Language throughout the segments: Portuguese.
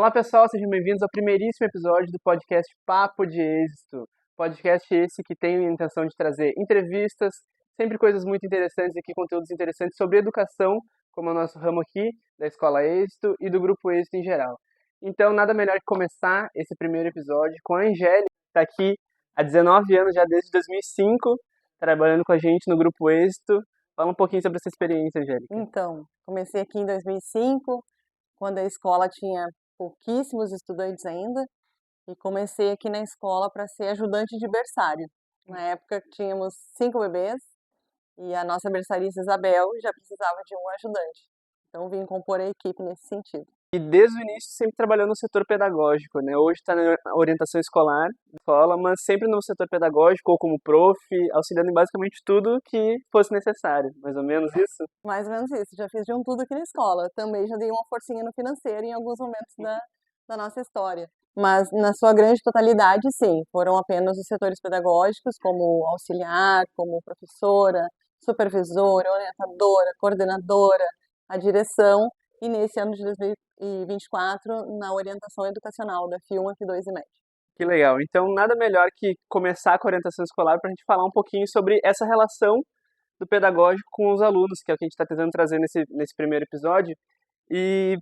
Olá pessoal, sejam bem-vindos ao primeiríssimo episódio do podcast Papo de Êxito. Podcast esse que tem a intenção de trazer entrevistas, sempre coisas muito interessantes aqui, conteúdos interessantes sobre educação, como é o nosso ramo aqui, da Escola Êxito e do Grupo Êxito em geral. Então, nada melhor que começar esse primeiro episódio com a Angélica, que está aqui há 19 anos, já desde 2005, trabalhando com a gente no Grupo Êxito. Fala um pouquinho sobre essa experiência, Angélica. Então, comecei aqui em 2005, quando a escola tinha pouquíssimos estudantes ainda, e comecei aqui na escola para ser ajudante de berçário. Na época tínhamos 5 bebês e a nossa berçarista Isabel já precisava de um ajudante. Então vim compor a equipe nesse sentido. E desde o início sempre trabalhando no setor pedagógico, né? Hoje está na orientação escolar, escola, mas sempre no setor pedagógico ou como prof, auxiliando em basicamente tudo que fosse necessário. Mais ou menos isso? Mais ou menos isso, já fiz de um tudo aqui na escola. Também já dei uma forcinha no financeiro em alguns momentos da nossa história. Mas na sua grande totalidade, sim, foram apenas os setores pedagógicos, como auxiliar, como professora, supervisora, orientadora, coordenadora, a direção, e nesse ano de 2024, na orientação educacional da FIUM aqui 2,5. Que legal. Então, nada melhor que começar com a orientação escolar para a gente falar um pouquinho sobre essa relação do pedagógico com os alunos, que é o que a gente está tentando trazer nesse primeiro episódio. E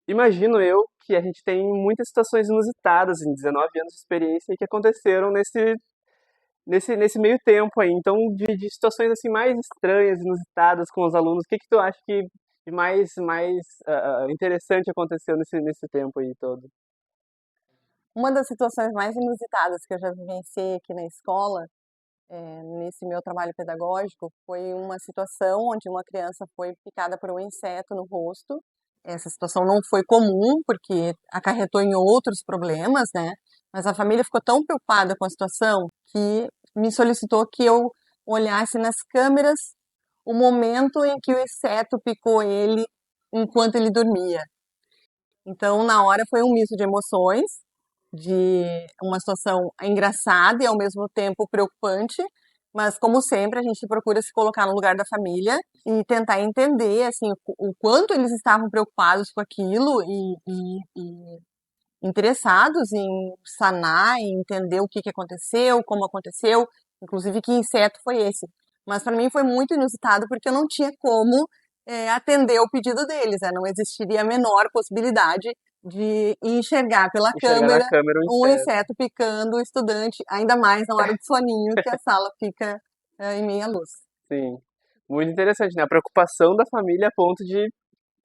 imagino eu que a gente tem muitas situações inusitadas em 19 anos de experiência e que aconteceram nesse meio tempo aí. Então, de situações assim mais estranhas, inusitadas com os alunos, o que que tu acha que de mais interessante aconteceu nesse tempo aí todo? Uma das situações mais inusitadas que eu já vivenciei aqui na escola, nesse meu trabalho pedagógico, foi uma situação onde uma criança foi picada por um inseto no rosto. Essa situação não foi comum, porque acarretou em outros problemas, né? Mas a família ficou tão preocupada com a situação que me solicitou que eu olhasse nas câmeras o momento em que o inseto picou ele enquanto ele dormia. Então, na hora foi um misto de emoções, de uma situação engraçada e ao mesmo tempo preocupante, mas como sempre a gente procura se colocar no lugar da família e tentar entender assim o quanto eles estavam preocupados com aquilo e interessados em sanar e entender o que aconteceu, como aconteceu, inclusive que inseto foi esse. Mas para mim foi muito inusitado porque eu não tinha como atender o pedido deles, não existiria a menor possibilidade de enxergar pela Enxergar na câmera câmera o um inseto. inseto picando o estudante, ainda mais na hora do soninho, que a sala fica em meia luz. Sim. Muito interessante, né? A preocupação da família a ponto de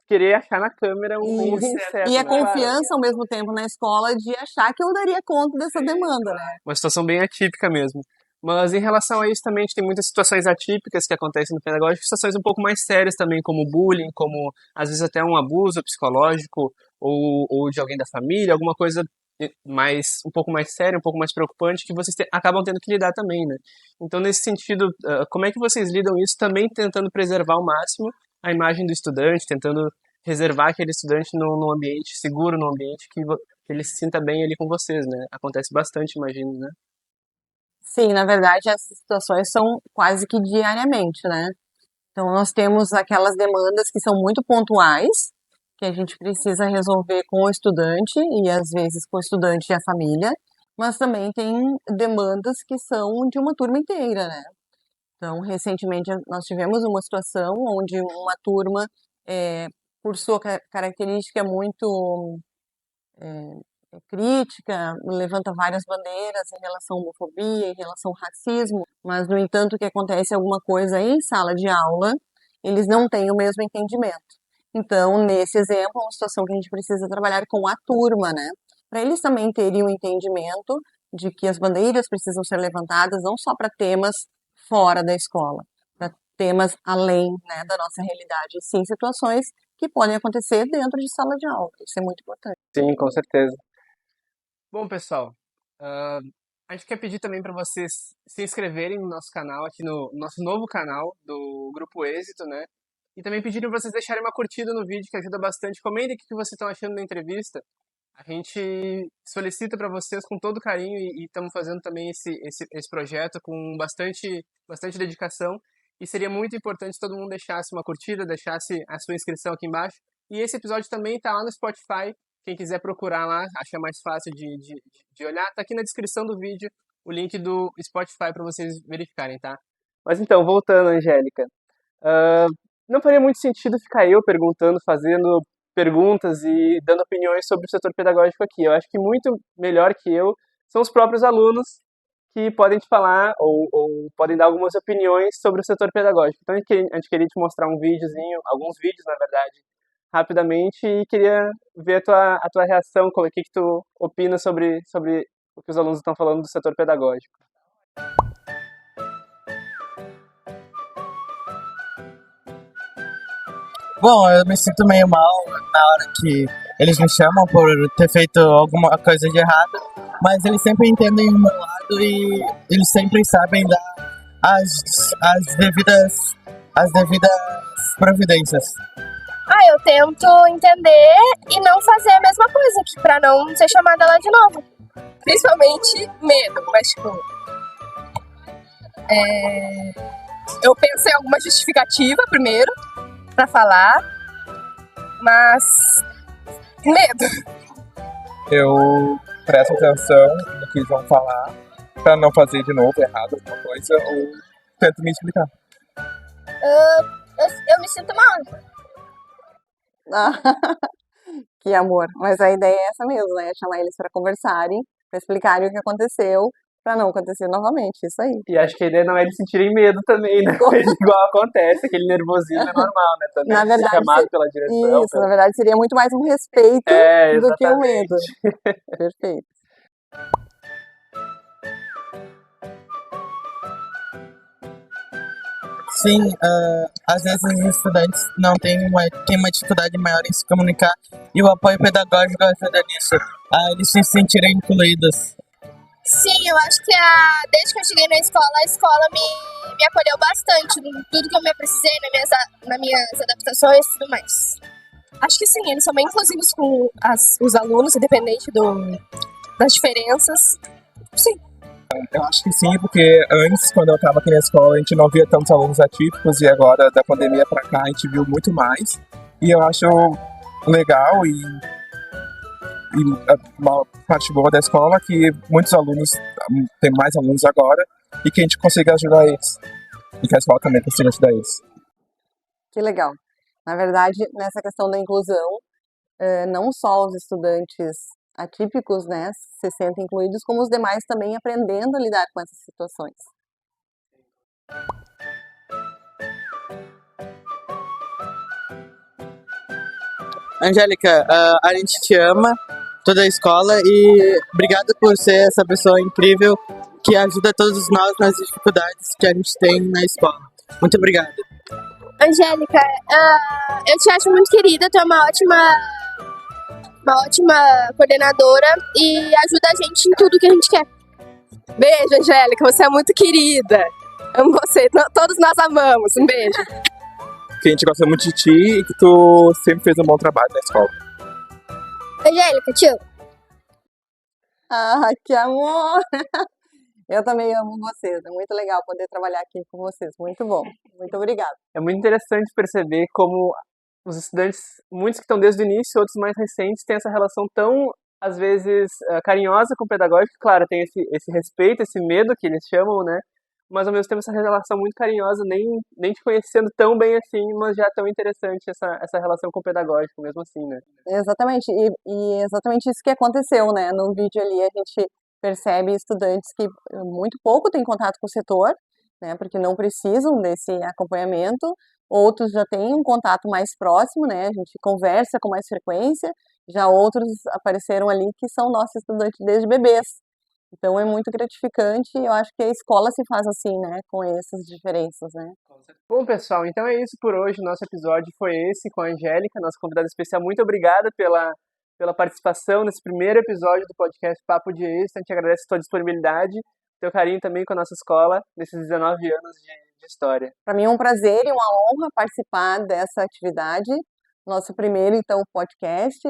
querer achar na câmera um Isso. inseto, E a né? Claro. confiança ao mesmo tempo na escola de achar que eu daria conta dessa demanda, né? Uma situação bem atípica mesmo. Mas em relação a isso também a gente tem muitas situações atípicas que acontecem no pedagógico, situações um pouco mais sérias também, como bullying, como às vezes até um abuso psicológico ou de alguém da família, alguma coisa um pouco mais séria, um pouco mais preocupante, que vocês acabam tendo que lidar também, né? Então, nesse sentido, como é que vocês lidam isso também tentando preservar ao máximo a imagem do estudante, tentando reservar aquele estudante num ambiente seguro, num ambiente que ele se sinta bem ali com vocês, né? Acontece bastante, imagino, né? Sim, na verdade, essas situações são quase que diariamente, né? Então, nós temos aquelas demandas que são muito pontuais, que a gente precisa resolver com o estudante e às vezes com o estudante e a família, mas também tem demandas que são de uma turma inteira, né? Então, recentemente nós tivemos uma situação onde uma turma, por sua característica muito crítica, levanta várias bandeiras em relação à homofobia, em relação ao racismo, mas, no entanto, que acontece alguma coisa em sala de aula, eles não têm o mesmo entendimento. Então, nesse exemplo, é uma situação que a gente precisa trabalhar com a turma, né? Para eles também terem o entendimento de que as bandeiras precisam ser levantadas não só para temas fora da escola, para temas além, né, da nossa realidade, e sim situações que podem acontecer dentro de sala de aula. Isso é muito importante. Sim, com certeza. Bom, pessoal, a gente quer pedir também para vocês se inscreverem no nosso canal, aqui no nosso novo canal do Grupo Êxito, né? E também pedir para vocês deixarem uma curtida no vídeo, que ajuda bastante. Comentem o que vocês estão achando da entrevista. A gente solicita para vocês com todo carinho e estamos fazendo também esse projeto com bastante dedicação. E seria muito importante se todo mundo deixasse uma curtida, deixasse a sua inscrição aqui embaixo. E esse episódio também está lá no Spotify, Quem quiser procurar lá, acha mais fácil de olhar, tá aqui na descrição do vídeo o link do Spotify para vocês verificarem, tá? Mas então, voltando, Angélica, ah, não faria muito sentido ficar eu perguntando, fazendo perguntas e dando opiniões sobre o setor pedagógico aqui. Eu acho que muito melhor que eu são os próprios alunos que podem te falar ou podem dar algumas opiniões sobre o setor pedagógico. Então, a gente queria te mostrar um videozinho, alguns vídeos, na verdade, rapidamente, e queria ver a tua reação, o que tu opina sobre o que os alunos estão falando do setor pedagógico. Bom, eu me sinto meio mal na hora que eles me chamam por ter feito alguma coisa de errado, mas eles sempre entendem o meu lado e eles sempre sabem dar as devidas providências. Eu tento entender e não fazer a mesma coisa, pra não ser chamada lá de novo. Principalmente medo, mas tipo... Eu pensei em alguma justificativa primeiro, pra falar, mas... medo. Eu presto atenção no que eles vão falar pra não fazer de novo errado alguma coisa ou tento me explicar. Eu me sinto mal. Que amor. Mas a ideia é essa mesmo, né? Chamar eles para conversarem, para explicarem o que aconteceu, para não acontecer novamente. Isso aí. E acho que a ideia não é eles sentirem medo também, né? Igual acontece, aquele nervosismo é normal, né? Também Na verdade, chamado pela direção. Isso, na verdade, seria muito mais um respeito do que um medo. Perfeito. Sim, às vezes os estudantes não têm uma dificuldade maior em se comunicar e o apoio pedagógico ajuda nisso, a eles se sentirem incluídos. Sim, eu acho que desde que eu cheguei a escola me acolheu bastante em tudo que eu precisei, nas minhas adaptações e tudo mais. Acho que sim, eles são bem inclusivos com os alunos, independente das diferenças. Sim. Eu acho que sim, porque antes, quando eu estava aqui na escola, a gente não via tantos alunos atípicos e agora, da pandemia para cá, a gente viu muito mais. E eu acho legal e uma parte boa da escola é que muitos alunos, tem mais alunos agora, e que a gente consiga ajudar eles. E que a escola também consiga ajudar eles. Que legal. Na verdade, nessa questão da inclusão, não só os estudantes atípicos, né, se sentem incluídos, como os demais também aprendendo a lidar com essas situações. Angélica, a gente te ama, toda a escola, e obrigado por ser essa pessoa incrível que ajuda todos nós nas dificuldades que a gente tem na escola. Muito obrigado. Angélica, eu te acho muito querida, tu é uma ótima coordenadora e ajuda a gente em tudo que a gente quer. Beijo, Angélica, você é muito querida. Amo você, todos nós amamos. Um beijo. Que a gente gosta muito de ti e que tu sempre fez um bom trabalho na escola. Angélica, tio. Ah, que amor! Eu também amo vocês, é muito legal poder trabalhar aqui com vocês, muito bom, muito obrigada. É muito interessante perceber como os estudantes, muitos que estão desde o início, outros mais recentes, têm essa relação tão, às vezes, carinhosa com o pedagógico. Claro, tem esse respeito, esse medo que eles chamam, né? Mas ao mesmo tempo essa relação muito carinhosa, nem te conhecendo tão bem assim, mas já tão interessante essa relação com o pedagógico, mesmo assim, né? Exatamente, e exatamente isso que aconteceu, né? No vídeo ali a gente percebe estudantes que muito pouco têm contato com o setor, né? Porque não precisam desse acompanhamento, outros já têm um contato mais próximo, né? A gente conversa com mais frequência, já outros apareceram ali que são nossos estudantes desde bebês. Então é muito gratificante e eu acho que a escola se faz assim, né? Com essas diferenças, né? Bom, pessoal, então é isso por hoje. O nosso episódio foi esse com a Angélica, nossa convidada especial. Muito obrigada pela participação nesse primeiro episódio do podcast Papo de Extra. A gente agradece a sua disponibilidade, teu carinho também com a nossa escola nesses 19 anos de história. Para mim é um prazer e uma honra participar dessa atividade, nosso primeiro, então, podcast,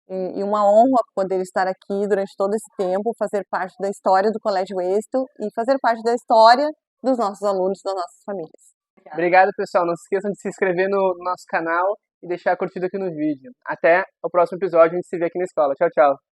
e uma honra poder estar aqui durante todo esse tempo, fazer parte da história do Colégio Êxito e fazer parte da história dos nossos alunos, das nossas famílias. Obrigado, pessoal. Não se esqueçam de se inscrever no nosso canal e deixar curtido aqui no vídeo. Até o próximo episódio, a gente se vê aqui na escola. Tchau, tchau!